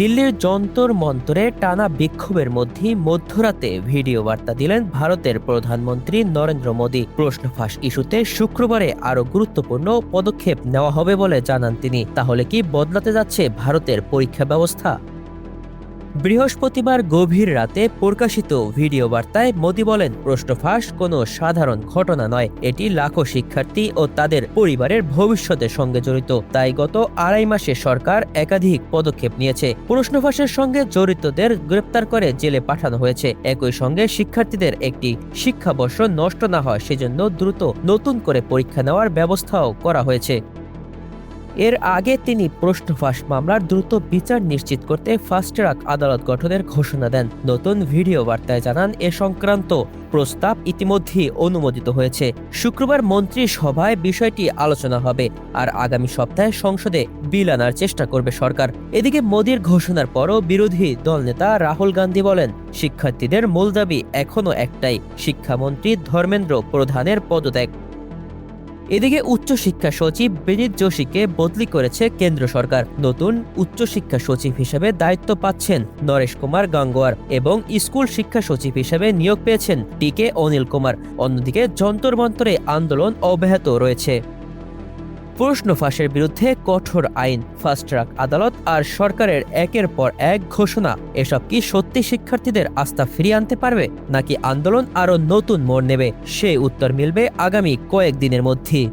দিল্লির যন্তর মন্তরে টানা বিক্ষোভের মধ্যে মধ্যরাতে ভিডিও বার্তা দিলেন ভারতের প্রধানমন্ত্রী নরেন্দ্র মোদী। প্রশ্ন ফাঁস ইস্যুতে শুক্রবারে আরও গুরুত্বপূর্ণ পদক্ষেপ নেওয়া হবে বলে জানান তিনি। তাহলে কি বদলাতে যাচ্ছে ভারতের পরীক্ষা ব্যবস্থা? বৃহস্পতিবার গভীর রাতে প্রকাশিত ভিডিও বার্তায় মোদী বলেন, প্রশ্ন ফাঁস কোনো সাধারণ ঘটনা নয়, এটি লাখো শিক্ষার্থী ও তাদের পরিবারের ভবিষ্যতের সঙ্গে জড়িত। তাই গত আড়াই মাসে সরকার একাধিক পদক্ষেপ নিয়েছে। প্রশ্ন ফাঁসের সঙ্গে জড়িতদের গ্রেপ্তার করে জেলে পাঠানো হয়েছে। একই সঙ্গে শিক্ষার্থীদের একটি শিক্ষাবর্ষ নষ্ট না হয় সেজন্য দ্রুত নতুন করে পরীক্ষা নেওয়ার ব্যবস্থাও করা হয়েছে। এর আগে তিনি প্রশ্ন ফাঁস মামলার দ্রুত বিচার নিশ্চিত করতে ফাস্ট ট্র্যাক আদালত গঠনের ঘোষণা দেন। নতুন ভিডিও বার্তায় জানান, এ সংক্রান্ত প্রস্তাব ইতিমধ্যেই অনুমোদিত হয়েছে। শুক্রবার মন্ত্রিসভায় বিষয়টি আলোচনা হবে, আর আগামী সপ্তাহে সংসদে বিল আনার চেষ্টা করবে সরকার। এদিকে মোদীর ঘোষণার পরও বিরোধী দলনেতা রাহুল গান্ধী বলেন, শিক্ষার্থীদের মূল দাবি এখনও একটাই, শিক্ষামন্ত্রী ধর্মেন্দ্র প্রধানের পদত্যাগ। এদিকে উচ্চশিক্ষা সচিব বিনীত যোশীকে বদলি করেছে কেন্দ্র সরকার। নতুন উচ্চশিক্ষা সচিব হিসেবে দায়িত্ব পাচ্ছেন নরেশ কুমার গাঙ্গোয়ার এবং স্কুল শিক্ষা সচিব হিসেবে নিয়োগ পেয়েছেন টিকে অনিল কুমার। অন্যদিকে যন্তর মন্তরে আন্দোলন অব্যাহত রয়েছে। প্রশ্ন ফাঁসের বিরুদ্ধে কঠোর আইন, ফাস্ট ট্র্যাক আদালত আর সরকারের একের পর এক ঘোষণা, এসব কি সত্যি শিক্ষার্থীদের আস্থা ফিরিয়ে আনতে পারবে, নাকি আন্দোলন আরও নতুন মোড় নেবে? সেই উত্তর মিলবে আগামী কয়েকদিনের মধ্যেই।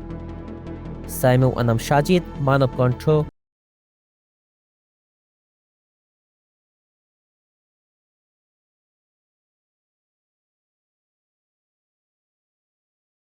সাইমুম আনাম সাজিদ, মানব কণ্ঠ।